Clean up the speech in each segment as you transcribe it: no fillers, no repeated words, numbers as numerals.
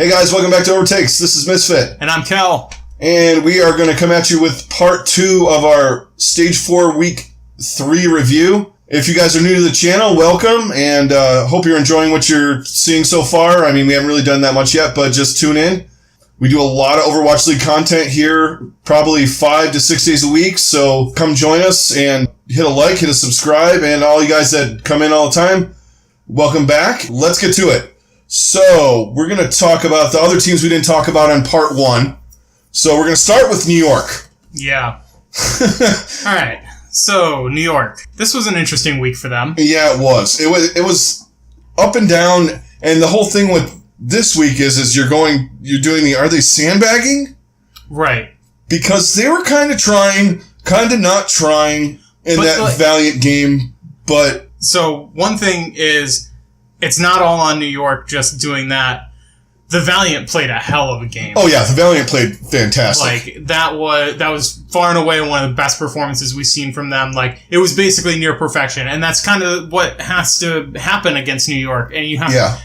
Hey guys, welcome back to Overtakes. This is Misfit. And I'm Kel. And we are going to come at you with part 2 of our Stage 4 Week 3 review. If you guys are new to the channel, welcome, and hope you're enjoying what you're seeing so far. I mean, we haven't really done that much yet, but just tune in. We do a lot of Overwatch League content here, probably 5 to 6 days a week, so come join us and hit a like, hit a subscribe, and all you guys that come in all the time, welcome back. Let's get to it. So, we're going to talk about the other teams we didn't talk about in part 1. So, we're going to start with New York. Yeah. All right. So, New York. This was an interesting week for them. Yeah, it was. It was up and down, and the whole thing with this week is you're doing are they sandbagging? Right. Because they were kind of trying, kind of not trying in that Valiant game, but... So, one thing is... It's not all on New York just doing that. The Valiant played a hell of a game. Oh yeah, the Valiant played fantastic. Like, that was far and away one of the best performances we've seen from them. Like, it was basically near perfection. And that's kind of what has to happen against New York. And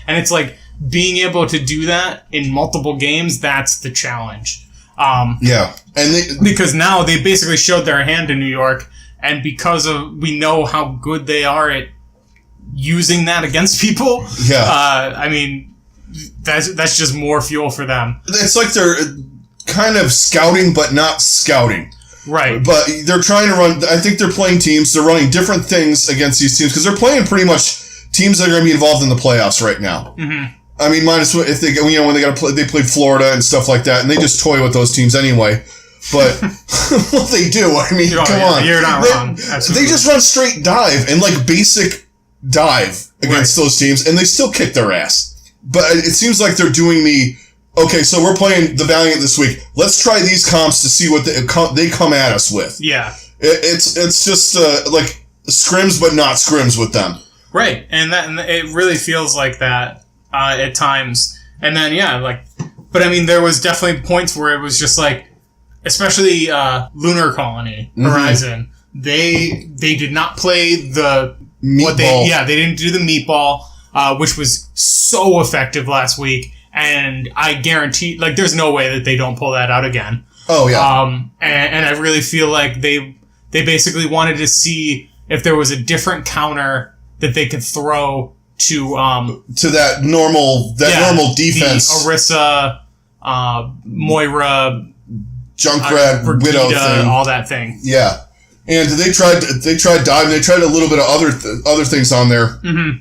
and it's like, being able to do that in multiple games, that's the challenge. Because now they basically showed their hand to New York, and because we know how good they are at using that against people. Yeah. I mean, that's just more fuel for them. It's like they're kind of scouting, but not scouting. Right. But they're trying to run, I think they're playing teams, they're running different things against these teams, because they're playing pretty much teams that are going to be involved in the playoffs right now. Mm-hmm. I mean, minus if they, when they got to play, they played Florida and stuff like that, and they just toy with those teams anyway. But what they do, I mean, come on. You're not wrong. Absolutely. They just run straight dive and like basic dive against those teams, and they still kick their ass. But it seems like they're doing okay, so we're playing the Valiant this week. Let's try these comps to see what they come at us with. Yeah. It's just like scrims, but not scrims with them. Right, and it really feels like that at times. And then, but I mean, there was definitely points where it was just like, especially Lunar Colony, Horizon, they did not play the... Meatball. They didn't do the meatball, which was so effective last week, and I guarantee, like, there's no way that they don't pull that out again. Oh yeah. And I really feel like they basically wanted to see if there was a different counter that they could throw to that normal defense. The Orisa, Moira, Junkrat, Widow thing, all that thing. Yeah. And they tried diving. They tried a little bit of other things on there, and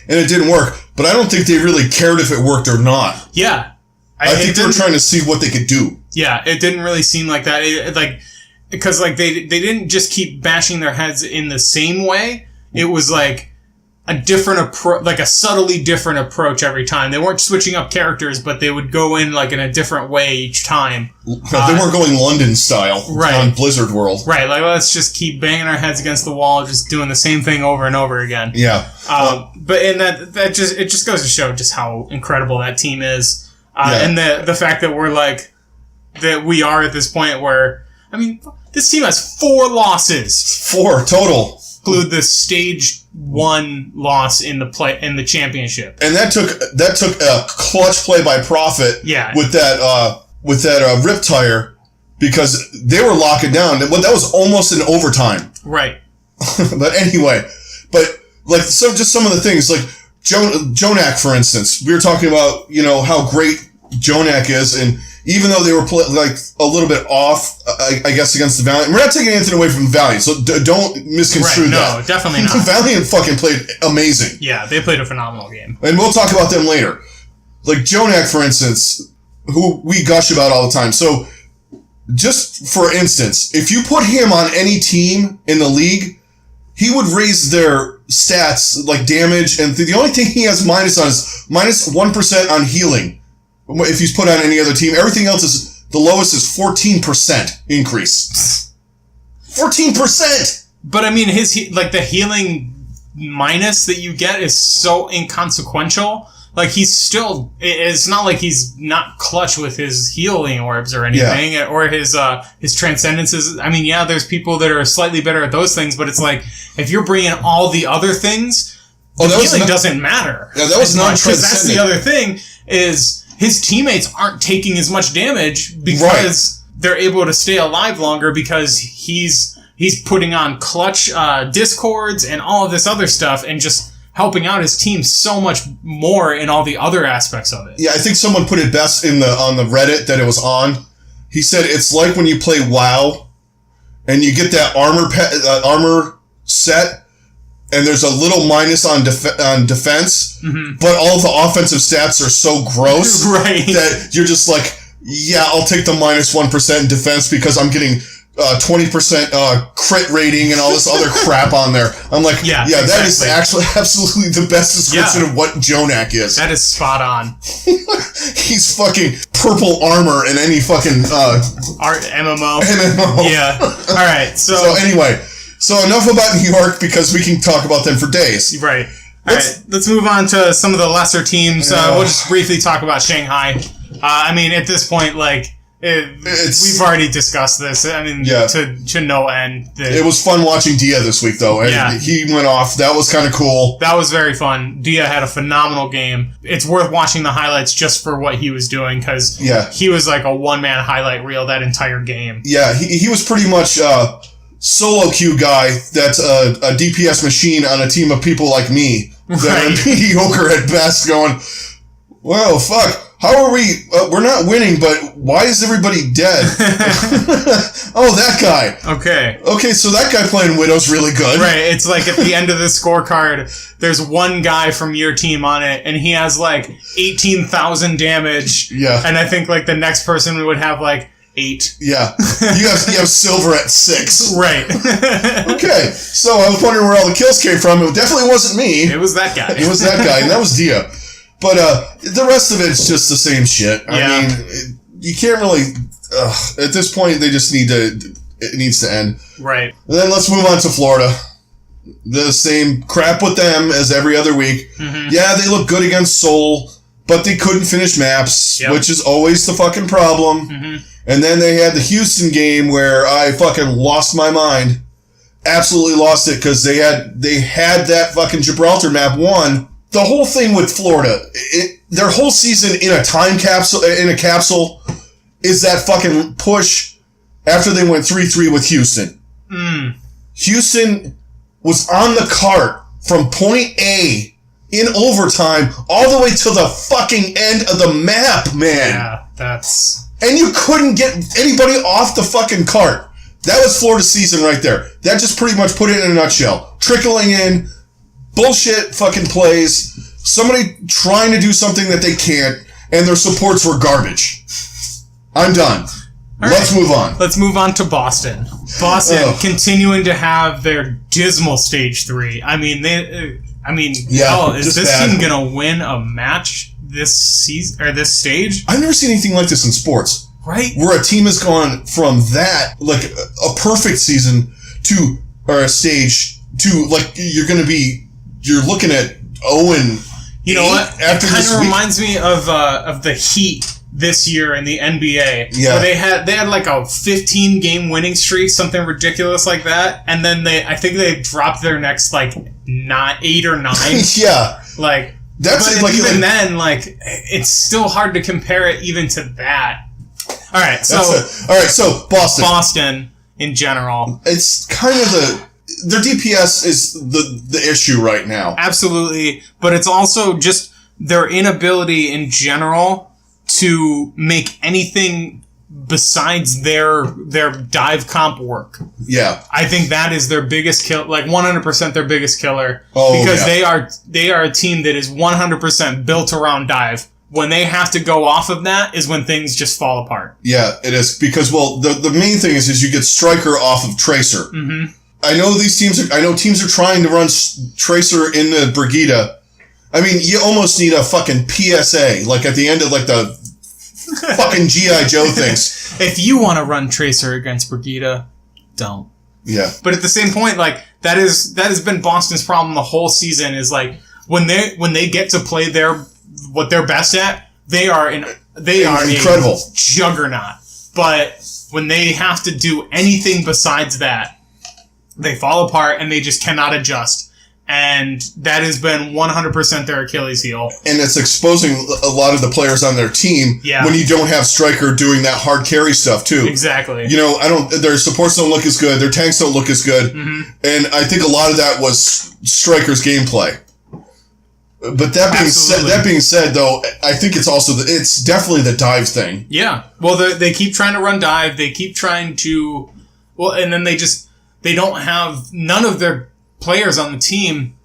it didn't work. But I don't think they really cared if it worked or not. Yeah, I think they were trying to see what they could do. Yeah, it didn't really seem like that. Because they didn't just keep bashing their heads in the same way. It was like a different approach, like a subtly different approach every time. They weren't switching up characters, but they would go in like in a different way each time. They weren't going London style on Blizzard World. Right, like let's just keep banging our heads against the wall, just doing the same thing over and over again. Yeah. But in it just goes to show just how incredible that team is. And the fact that we are at this point where, I mean, this team has 4 losses. 4 total. Include the stage 1 loss in the championship, and that took a clutch play by Prophet. Yeah. with that rip tire, because they were locking down. That was almost an overtime. Right. But anyway, like some of the things, like Jonak, for instance, we were talking about how great Jonak is, and even though they were a little bit off, I guess, against the Valiant. We're not taking anything away from Valiant, so don't misconstrue that. No, definitely not. Valiant fucking played amazing. Yeah, they played a phenomenal game. And we'll talk about them later. Like Jonak, for instance, who we gush about all the time. So, just for instance, if you put him on any team in the league, he would raise their stats, like damage, and the only thing he has minus on is minus 1% on healing. If he's put on any other team, everything else is, the lowest is 14% increase. 14%! But I mean, the healing minus that you get is so inconsequential. Like, it's not like he's not clutch with his healing orbs or anything, or his transcendences. I mean, yeah, there's people that are slightly better at those things, but it's like, if you're bringing all the other things, the healing doesn't matter. Yeah, that was non-transcendent. Because that's the other thing, is his teammates aren't taking as much damage because they're able to stay alive longer because he's putting on clutch discords and all of this other stuff and just helping out his team so much more in all the other aspects of it. Yeah, I think someone put it best on the Reddit that it was on. He said it's like when you play WoW and you get that armor set and there's a little minus on defense, but all of the offensive stats are so gross that you're just like, yeah, I'll take the minus 1% in defense because I'm getting 20% crit rating and all this other crap on there. I'm like, exactly. That is actually absolutely the best description of what Jonak is. That is spot on. He's fucking purple armor in any fucking MMO. Yeah. All right. So anyway, enough about New York because we can talk about them for days. Right. All right. Let's move on to some of the lesser teams. We'll just briefly talk about Shanghai. I mean, at this point, like. We've already discussed this. I mean, to no end. It was fun watching Dia this week, though. And he went off. That was kind of cool. That was very fun. Dia had a phenomenal game. It's worth watching the highlights just for what he was doing, because he was like a one-man highlight reel that entire game. Yeah, he was pretty much a solo queue guy that's a DPS machine on a team of people like me that are mediocre at best going, well, fuck. How are we? We're not winning, but why is everybody dead? Oh, that guy. Okay, so that guy playing Widow's really good. Right, it's like at the end of the scorecard, there's one guy from your team on it, and he has like 18,000 damage. Yeah. And I think like the next person would have like 8. Yeah. You have silver at 6. Right. Okay, so I was wondering where all the kills came from. It definitely wasn't me. It was that guy. It was that guy, and that was Dia. But the rest of it's just the same shit. I mean, you can't really. At this point, they just need to. It needs to end. Right. And then let's move on to Florida. The same crap with them as every other week. Mm-hmm. Yeah, they look good against Seoul, but they couldn't finish maps, which is always the fucking problem. Mm-hmm. And then they had the Houston game where I fucking lost my mind. Absolutely lost it because they had that fucking Gibraltar map won. The whole thing with Florida, their whole season in a capsule, is that fucking push after they went 3-3 with Houston. Houston was on the cart from point A in overtime all the way to the fucking end of the map, man. Yeah, that's... And you couldn't get anybody off the fucking cart. That was Florida's season right there. That just pretty much put it in a nutshell. Trickling in... bullshit fucking plays, somebody trying to do something that they can't, and their supports were garbage. I'm done. Let's move on. Let's move on to Boston. Boston continuing to have their dismal stage 3. I mean, is this team gonna win a match this season or this stage? I've never seen anything like this in sports. Right? Where a team has gone from that, like a perfect season or a stage to like you're looking at 0-8. You know what? It kind of reminds me of the Heat this year in the NBA. Yeah. Where they had like a 15 game winning streak, something ridiculous like that, and then I think they dropped their next like 8 or 9. Yeah. Like that's but even then, like it's still hard to compare it even to that. All right, so Boston in general. It's kind of their DPS is the issue right now. Absolutely. But it's also just their inability in general to make anything besides their dive comp work. Yeah. I think that is their biggest kill, like 100% their biggest killer. Oh, because they are a team that is 100% built around dive. When they have to go off of that is when things just fall apart. Yeah, it is. Because, well, the main thing is you get Striker off of Tracer. Mm-hmm. I know teams are trying to run Tracer in the Brigida. I mean, you almost need a fucking PSA, like at the end of like the fucking G.I. Joe things. If you want to run Tracer against Brigida, don't. Yeah. But at the same point, like that has been Boston's problem the whole season. Is like when they get to play what they're best at, they are incredible, a juggernaut. But when they have to do anything besides that, they fall apart and they just cannot adjust. And that has been 100% their Achilles heel. And it's exposing a lot of the players on their team when you don't have Striker doing that hard carry stuff too. Exactly. You know, their supports don't look as good, their tanks don't look as good. Mm-hmm. And I think a lot of that was Striker's gameplay. But that being said, though, I think it's also it's definitely the dive thing. Yeah. Well, they keep trying to run dive. They keep trying to, and then they don't have, none of their players on the team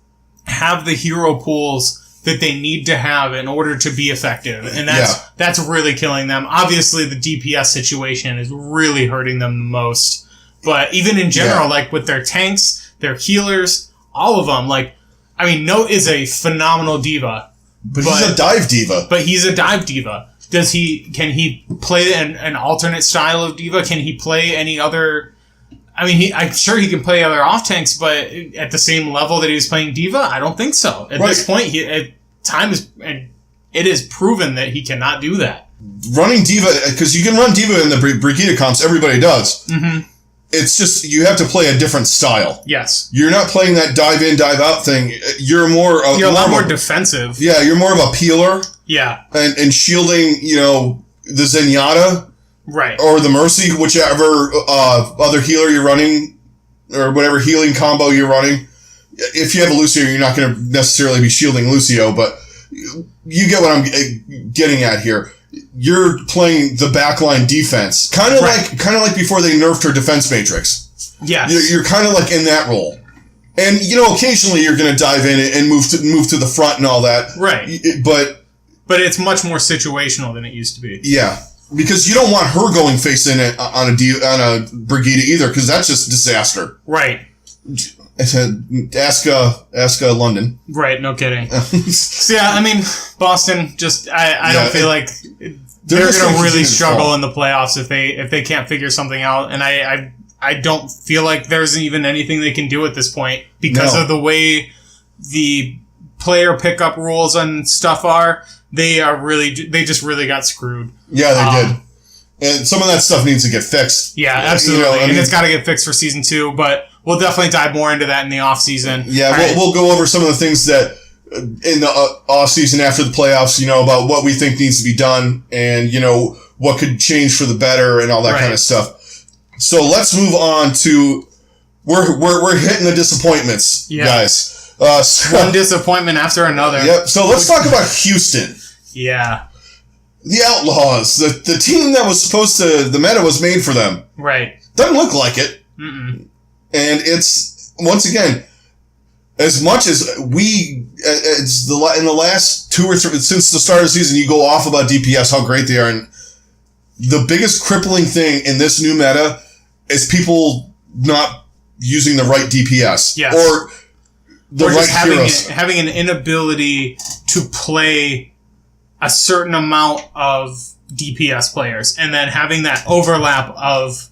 have the hero pools that they need to have in order to be effective. And that's really killing them. Obviously, the DPS situation is really hurting them the most. But even in general, like with their tanks, their healers, all of them, like, I mean, Note is a phenomenal diva. But he's a dive diva. But he's a dive diva. Can he play an alternate style of diva? Can he play any other... I mean, I'm sure he can play other off tanks, but at the same level that he was playing diva, I don't think so. At this point, it is proven that he cannot do that. Running diva, because you can run diva in the Brigitte comps, everybody does. Mm-hmm. It's just, you have to play a different style. Yes. You're not playing that dive in, dive out thing. You're a lot more defensive. Yeah, you're more of a peeler. Yeah. And shielding, the Zenyatta. Right. Or the Mercy, whichever other healer you're running, or whatever healing combo you're running. If you have a Lucio, you're not going to necessarily be shielding Lucio, but you get what I'm getting at here. You're playing the backline defense, kind of like before they nerfed her defense matrix. Yeah, you're kind of like in that role, and occasionally you're going to dive in and move to the front and all that. Right, but it's much more situational than it used to be. Yeah. Because you don't want her going face in on a Brigitte either, because that's just disaster. Right. Ask London. Right, no kidding. So yeah, I mean, Boston, I don't feel like they're going to really struggle in the playoffs if they can't figure something out. And I don't feel like there's even anything they can do at this point because of the way the player pickup rules and stuff are. They just really got screwed. Yeah, they did. And some of that stuff needs to get fixed. Yeah, absolutely. And it's got to get fixed for season 2, but we'll definitely dive more into that in the off season. Yeah, we'll go over some of the things that in the off season after the playoffs, about what we think needs to be done and, what could change for the better and all that kind of stuff. So let's move on to, we're hitting the disappointments, guys. One disappointment after another. Yep. So let's talk about Houston. Yeah. The Outlaws, the team that was supposed to, the meta was made for them. Right. Doesn't look like it. Mm-mm. And it's, once again, as much as in the last 2 or 3, since the start of the season, you go off about DPS, how great they are. And the biggest crippling thing in this new meta is people not using the right DPS. Yes. Or right heroes. Having an inability to play a certain amount of DPS players, and then having that overlap of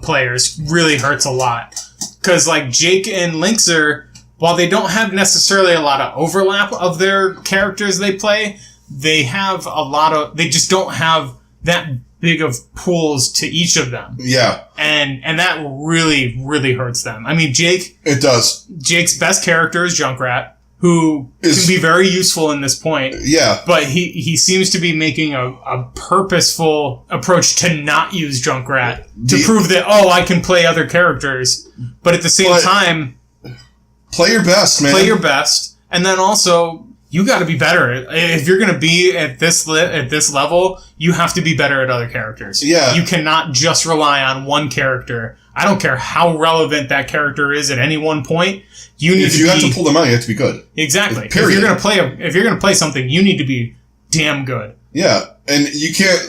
players really hurts a lot. Because like Jake and Linkser, while they don't have necessarily a lot of overlap of their characters they play, they just don't have that big of pools to each of them. Yeah. And that really, really hurts them. I mean, It does. Jake's best character is Junkrat, who can be very useful in this point. Yeah. But he seems to be making a purposeful approach to not use Junkrat to prove that, I can play other characters. But at the same time... Play your best, man. Play your best. And then also, you got to be better. If you're going to be at this level, you have to be better at other characters. Yeah. You cannot just rely on one character. I don't care how relevant that character is at any one point. If you have to pull them out, you have to be good. Exactly. If you're going to play something, you need to be damn good. Yeah, and you can't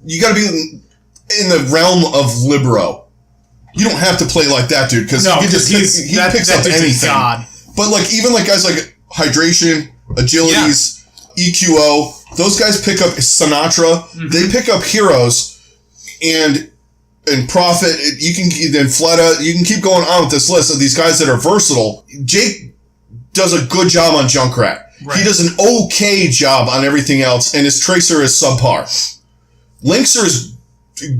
you got to be in the realm of libero. You don't have to play like that, dude, because he picks up anything. God. But even guys like Hydration, Agilities, EQO, those guys pick up Sinatra. Mm-hmm. They pick up heroes, and Prophet, then Fleta, you can keep going on with this list of these guys that are versatile. Jake does a good job on Junkrat. Right. He does an okay job on everything else, and his Tracer is subpar. Linkser is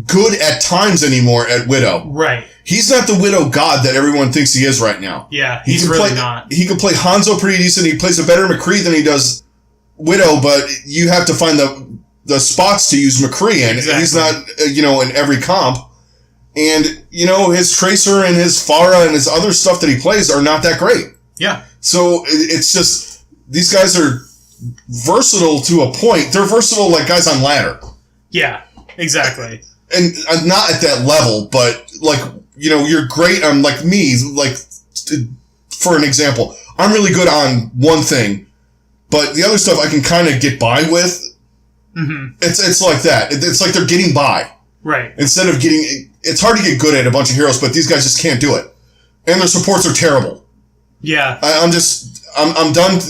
good at times anymore at Widow. Right. He's not the Widow god that everyone thinks he is right now. Yeah, he's really not. He can play Hanzo pretty decent. He plays a better McCree than he does Widow, but you have to find the spots to use McCree in. Exactly. He's not, in every comp. And, his Tracer and his Pharah and his other stuff that he plays are not that great. Yeah. So it's just, these guys are versatile to a point. They're versatile like guys on ladder. Yeah, exactly. And not at that level, but you're great on me, for an example, I'm really good on one thing, but the other stuff I can kind of get by with. Mm-hmm. It's like that. It's like they're getting by. Right. Instead of it's hard to get good at a bunch of heroes, but these guys just can't do it. And their supports are terrible. Yeah. I'm done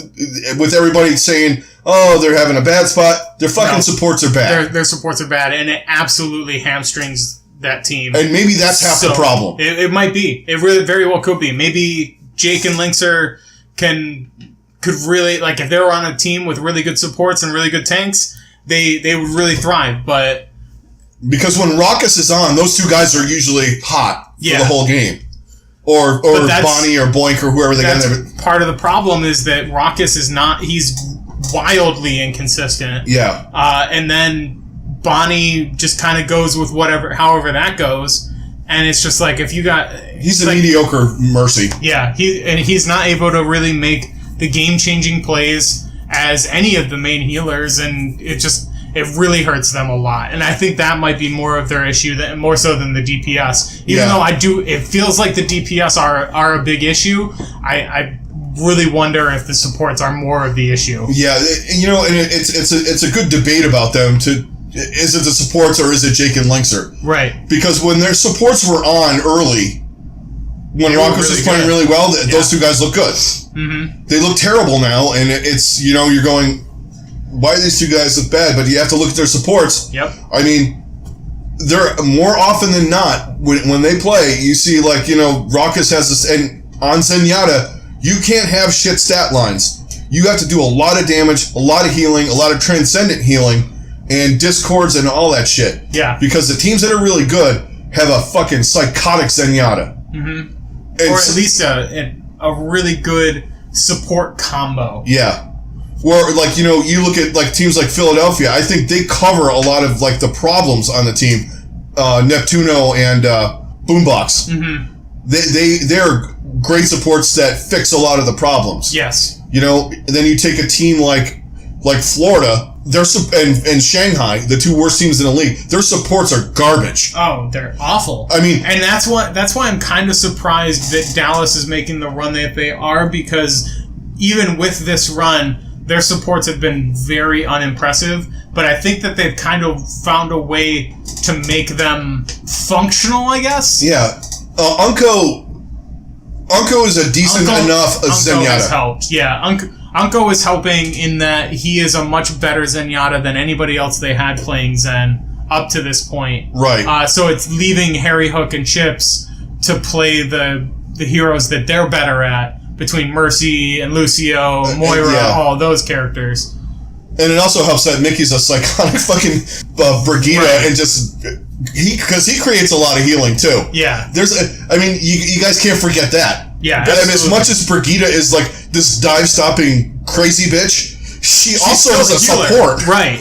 with everybody saying, oh, they're having a bad spot. Their fucking supports are bad. Their supports are bad, and it absolutely hamstrings that team. And maybe that's half the problem. It might be. It really very well could be. Maybe Jake and Linkser could really, if they were on a team with really good supports and really good tanks, they would really thrive, but... Because when Raucus is on, those two guys are usually hot for the whole game. Or Bonnie or Boink or whoever they got there. Part of the problem is that Raucus is not... He's wildly inconsistent. Yeah. And then Bonnie just kind of goes with however that goes. And it's just if you got... He's a mediocre Mercy. Yeah. He's not able to really make the game-changing plays as any of the main healers, and it really hurts them a lot. And I think that might be more of their issue, more so than the DPS. Even though it feels like the DPS are a big issue, I really wonder if the supports are more of the issue. Yeah, and it's a good debate about them. Is it the supports or is it Jake and Linkser? Right. Because when their supports were on early, when Raucus was playing really well, those two guys look good. Mm-hmm. They look terrible now, and it's, you're going, why do these two guys look bad? But you have to look at their supports. Yep. I mean, they're more often than not, when they play, you see, Raucus has this, and on Zenyatta, you can't have shit stat lines. You have to do a lot of damage, a lot of healing, a lot of transcendent healing, and discords and all that shit. Yeah. Because the teams that are really good have a fucking psychotic Zenyatta. Mm-hmm. Or at least a really good support combo. Yeah. Or, you look at, teams like Philadelphia, I think they cover a lot of, the problems on the team. Neptuno and Boombox. Mm-hmm. They're great supports that fix a lot of the problems. Yes. Then you take a team like Florida, and Shanghai, the two worst teams in the league, their supports are garbage. Oh, they're awful. I mean... And that's why I'm kind of surprised that Dallas is making the run that they are, because even with this run, their supports have been very unimpressive, but I think that they've kind of found a way to make them functional, I guess? Yeah. Unko is a decent enough Zenyatta. Has helped. Yeah, Unko is helping in that he is a much better Zenyatta than anybody else they had playing Zen up to this point. Right. So it's leaving Harry, Hook, and Chips to play the heroes that they're better at, between Mercy and Lucio, Moira, all those characters. And it also helps that Mickey's a psychotic fucking Brigitte, and just... Because he creates a lot of healing, too. Yeah. You guys can't forget that. Yeah, as much as Brigitte is this dive-stopping crazy bitch, she's also has a support. Right.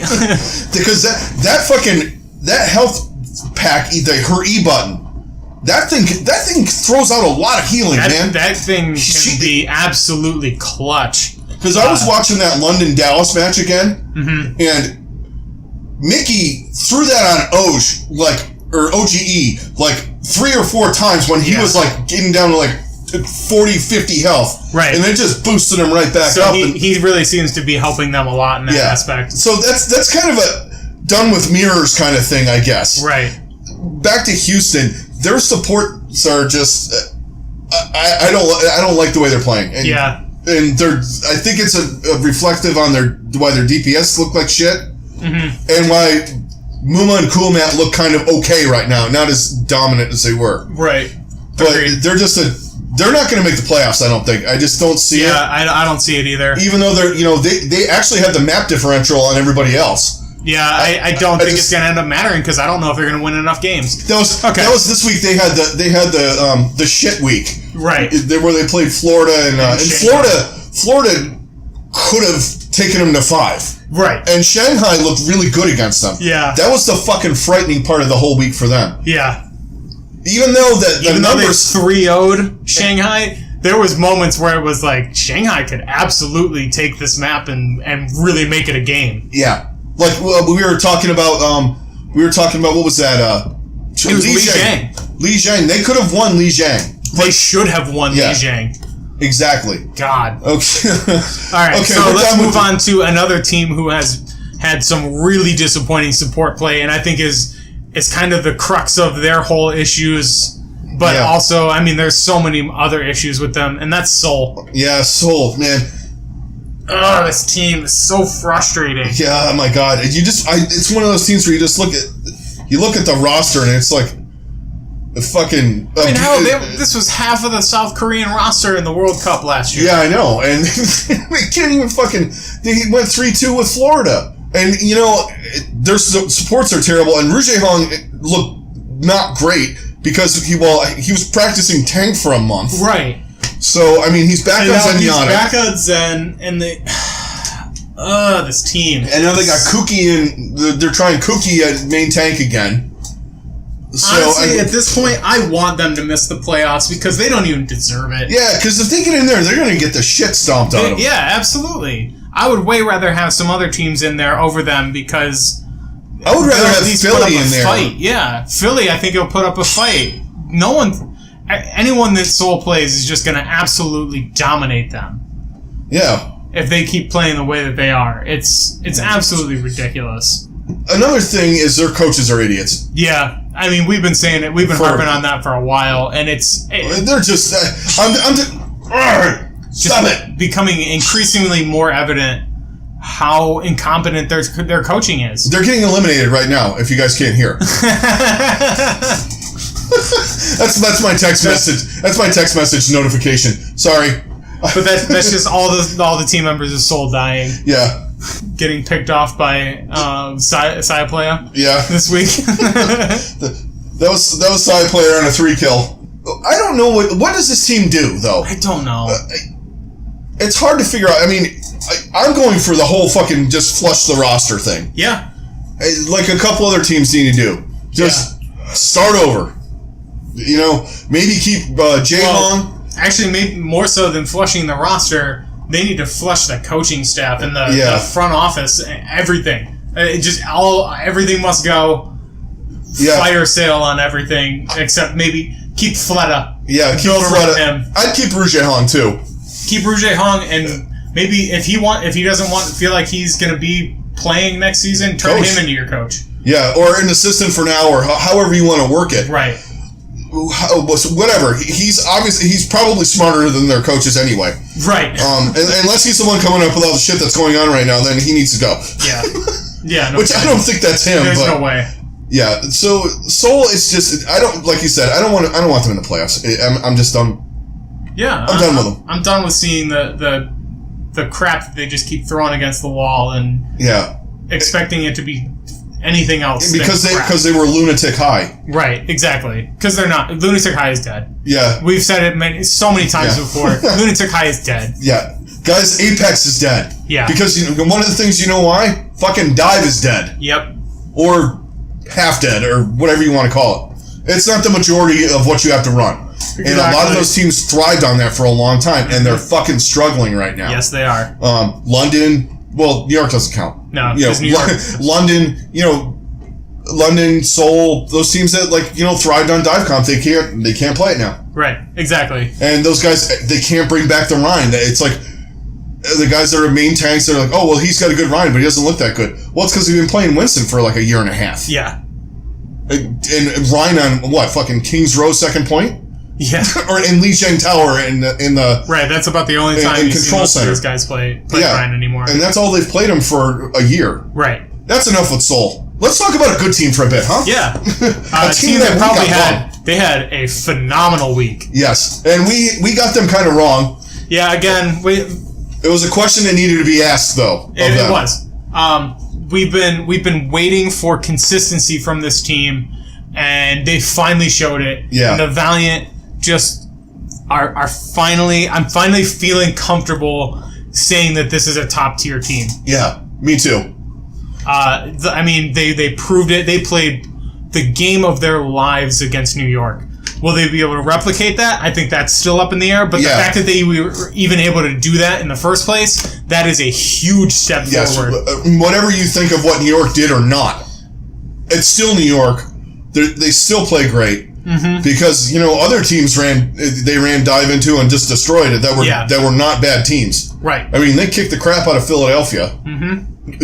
Because that health pack, her E button, that thing throws out a lot of healing, man. That thing can be absolutely clutch. Because I was watching that London-Dallas match again, and Mickey threw that on OGE, 3 or 4 times when he was getting down to 40, 50 health. Right. And it just boosted him right back up. He really seems to be helping them a lot in that aspect. So that's kind of a done with mirrors kind of thing, I guess. Right. Back to Houston, their supports are just I don't like the way they're playing. And, and I think it's a reflective on why their DPS look like shit. Mm-hmm. And why Muma and Cool Matt look kind of okay right now, not as dominant as they were. Right. But they're not going to make the playoffs, I don't think. I just don't see it. Yeah, I don't see it either. Even though they actually have the map differential on everybody else. Yeah, I don't think it's going to end up mattering because I don't know if they're going to win enough games. That was this week. They had the shit week, right? Where they played Florida and Florida could have taken them to 5, right? And Shanghai looked really good against them. Yeah, that was the fucking frightening part of the whole week for them. Yeah, even though the numbers 3-0'd Shanghai. There was moments where it was like Shanghai could absolutely take this map and really make it a game. Yeah, like we were talking about. What was that? It was Lijiang. Lijiang. They could have won Lijiang. They should have won Lijiang. Exactly. God. Okay. All right. Okay, so let's move on to another team who has had some really disappointing support play, and I think is kind of the crux of their whole issues. But also, I mean, there's so many other issues with them, and that's Seoul. Yeah, Seoul, man. Oh, this team is so frustrating. Yeah, oh my God. It's one of those teams where you just look at the roster and it's like the fucking. I mean, hell, this was half of the South Korean roster in the World Cup last year. Yeah, I know, and they can't even fucking. They went 3-2 with Florida, and their supports are terrible. And Rouge Hong looked not great. Because he was practicing tank for a month. Right. So, I mean, he's back on Zenyatta. He's back on Zen, and this team. And now they got Kuki, and they're trying Kuki at main tank again. So, honestly, at this point, I want them to miss the playoffs because they don't even deserve it. Yeah, because if they get in there, they're going to get the shit stomped out of them. Yeah, absolutely. I would way rather have some other teams in there over them because... I would rather have Philly in there. Fight. Yeah, Philly, I think he'll put up a fight. Anyone that Seoul plays is just going to absolutely dominate them. Yeah. If they keep playing the way that they are. It's absolutely ridiculous. Another thing is their coaches are idiots. Yeah. I mean, we've been saying it. We've been harping on that for a while, and they're just... Stop it! Becoming increasingly more evident how incompetent their coaching is. They're getting eliminated right now, if you guys can't hear. That's my text message. That's my text message notification. Sorry. But that's just all the team members of Seoul dying. Yeah. Getting picked off by Saya Playa. Yeah. This week. that was Saya Player on a 3-kill. I don't know what does this team do though. I don't know. It's hard to figure out. I mean, I'm going for the whole fucking just flush the roster thing. Yeah. Like a couple other teams need to do. Just start over. Maybe keep Jae-Hong. Actually, maybe more so than flushing the roster, they need to flush the coaching staff and the front office, everything. Everything must go. Yeah. Fire sale on everything, except maybe keep Fleta. Yeah, keep Fleta. I'd keep Rouge Hong too. Keep Rouge Hong, and maybe if he doesn't feel like he's going to be playing next season, turn him into your coach. Yeah, or an assistant for now, or however you want to work it. Right. Whatever. He's probably smarter than their coaches anyway. Right. Unless he's the one coming up with all the shit that's going on right now, then he needs to go. Yeah. Yeah. No Which I don't think that's him. There's no way. Yeah. So Seoul is just like you said. I don't want them in the playoffs. I'm just done. Yeah. I'm done with them. I'm done with seeing the crap that they just keep throwing against the wall and expecting it to be anything else because they were lunatic high. Right, exactly. Because they're not. Lunatic High is dead. Yeah. We've said it so many times before. Lunatic High is dead. Yeah. Guys, Apex is dead. Yeah. Because one of the things, why? Fucking Dive is dead. Yep. Or half dead, or whatever you want to call it. It's not the majority of what you have to run. Exactly. And a lot of those teams thrived on that for a long time, and they're fucking struggling right now. Yes, they are. London... Well, New York doesn't count. No, New York. London, Seoul, those teams that thrived on dive comp, they can't play it now. Right, exactly. And those guys, they can't bring back the Rhine. It's like the guys that are main tanks, they're like, oh well, he's got a good Rhine, but he doesn't look that good. Well, it's because he's been playing Winston for like a year and a half. Yeah. And Rhine on what? Fucking Kings Row second point. Yeah. Or in Lijiang Tower in the right. That's about the only time you see most of those guys play Rhine anymore. And that's all they've played him for a year. Right. That's enough with Seoul. Let's talk about a good team for a bit, huh? Yeah. A team that probably had a phenomenal week. Yes, and we got them kind of wrong. Yeah. Again, it was a question that needed to be asked, though. It was. we've been waiting for consistency from this team, and they finally showed it. Yeah. And the Valiant just are finally. I'm finally feeling comfortable saying that this is a top tier team. Yeah, me too. I mean, they proved it. They played the game of their lives against New York. Will they be able to replicate that? I think that's still up in the air. But the fact that they were even able to do that in the first place, that is a huge step forward. Whatever you think of what New York did or not, it's still New York. They still play great. Mm-hmm. Because, other teams ran dive into and just destroyed it that were not bad teams. Right. I mean, they kicked the crap out of Philadelphia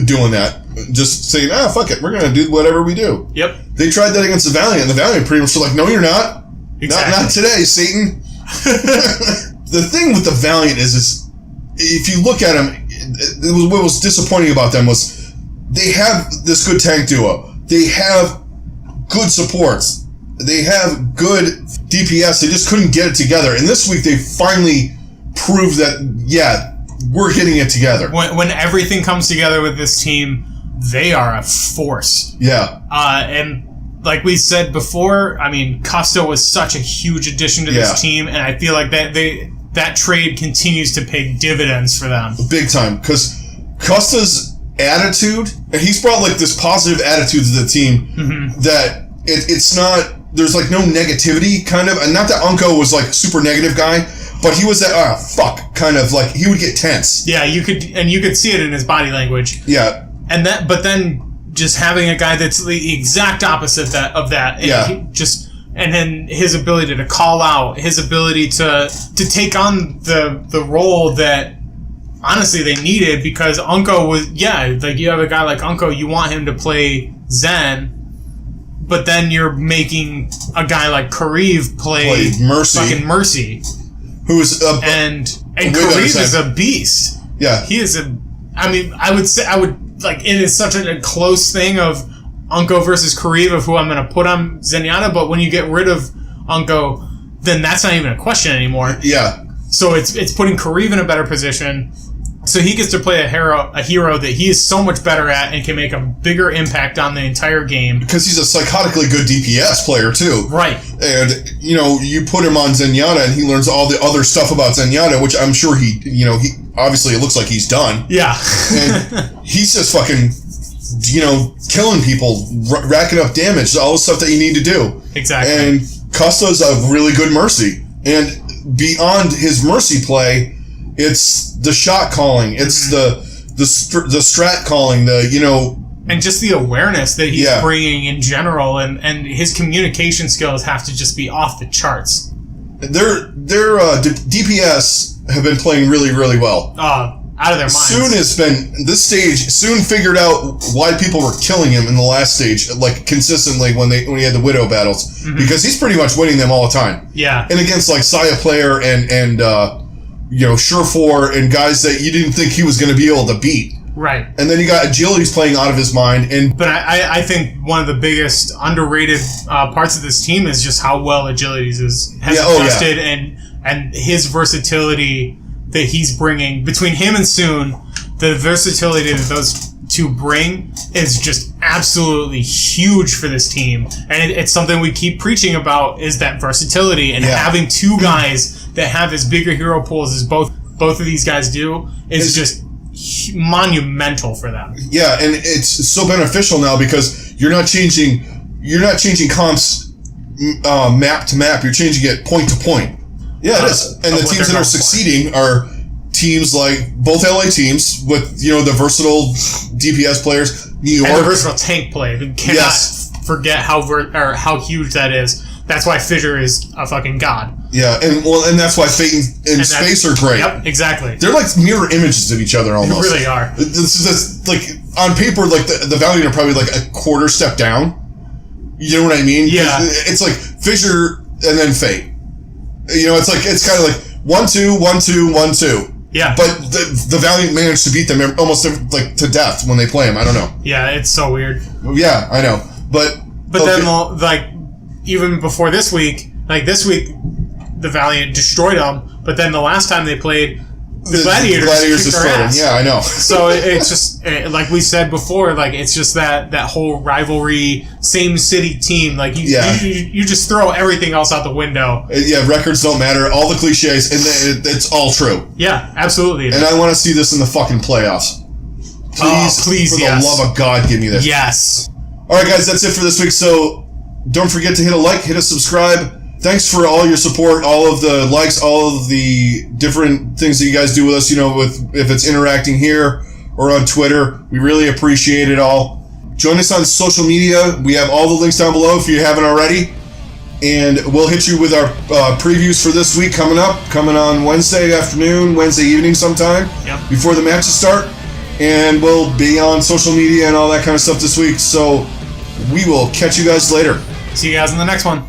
doing that. Just saying, fuck it, we're going to do whatever we do. Yep. They tried that against the Valiant, and the Valiant pretty much were like, no, you're not. Exactly. Not today, Satan. The thing with the Valiant is if you look at them, what was disappointing about them was they have this good tank duo. They have good supports. They have good DPS. They just couldn't get it together. And this week, they finally proved that, we're getting it together. When everything comes together with this team, they are a force. Yeah. And like we said before, I mean, Custo was such a huge addition to this team, and I feel like that trade continues to pay dividends for them. Big time. Because Custo's attitude, and he's brought like this positive attitude to the team that it's not... There's like no negativity, kind of, and not that Unko was like super negative guy, but he was that fuck kind of like he would get tense. Yeah, you could see it in his body language. Yeah, but then just having a guy that's the exact opposite of that. And then his ability to call out, his ability to take on the role that honestly they needed, because Unko was like you have a guy like Unko, you want him to play Zen. But then you're making a guy like Kareev play Mercy. Fucking Mercy. Who's and Kareev is a beast. Yeah. He is it is such a close thing of Unko versus Kareev of who I'm going to put on Zenyatta, but when you get rid of Unko, then that's not even a question anymore. Yeah. So it's putting Kareev in a better position. So he gets to play a hero that he is so much better at and can make a bigger impact on the entire game. Because he's a psychotically good DPS player, too. Right. And, you put him on Zenyatta and he learns all the other stuff about Zenyatta, which I'm sure he obviously it looks like he's done. Yeah. And he's just fucking, killing people, racking up damage, all the stuff that you need to do. Exactly. And Custo's a really good Mercy. And beyond his Mercy play, it's the shot calling. It's the strat calling. And just the awareness that he's bringing in general, and his communication skills have to just be off the charts. Their DPS have been playing really, really well. Out of their minds. Soon figured out why people were killing him in the last stage, like consistently when he had the Widow battles, because he's pretty much winning them all the time. Yeah. And against like Saya Player and Surefour and guys that you didn't think he was going to be able to beat. Right. And then you got Agility's playing out of his mind. But I think one of the biggest underrated parts of this team is just how well Agility's has adjusted and his versatility that he's bringing. Between him and Soon, the versatility that those two bring is just absolutely huge for this team. And it's something we keep preaching about, is that versatility, and having two guys that have as big a hero pools as both of these guys do is just monumental for them. Yeah, and it's so beneficial now because you're not changing comps map to map. You're changing it point to point. Yeah, it is. And the teams that are succeeding are teams like both LA teams with the versatile DPS players. New York, and the versatile tank play. We cannot forget how huge that is. That's why Fissure is a fucking god. Yeah, and that's why Fate and Space are great. Yep, exactly. They're like mirror images of each other almost. They really are. This is like on paper, like the Valiant are probably like a quarter step down. You know what I mean? Yeah. It's like Fissure and then Fate. It's kind of like 1-2, 1-2, 1-2. Yeah. But the Valiant managed to beat them almost like to death when they play them. I don't know. Yeah, it's so weird. Yeah, I know. But then like even before this week, the Valiant destroyed them. But then the last time they played, the Gladiators exploding. Yeah, I know. So it's just like we said before, like it's just that whole rivalry, same city team. Like you just throw everything else out the window. Yeah, records don't matter. All the cliches, and it's all true. Yeah, absolutely. And I want to see this in the fucking playoffs. Please, for the love of God, give me this. Yes. All right, guys, that's it for this week. So don't forget to hit a like, hit a subscribe. Thanks for all your support, all of the likes, all of the different things that you guys do with us, if it's interacting here or on Twitter. We really appreciate it all. Join us on social media. We have all the links down below if you haven't already. And we'll hit you with our previews for this week coming on Wednesday afternoon, Wednesday evening sometime before the matches start. And we'll be on social media and all that kind of stuff this week. So we will catch you guys later. See you guys in the next one.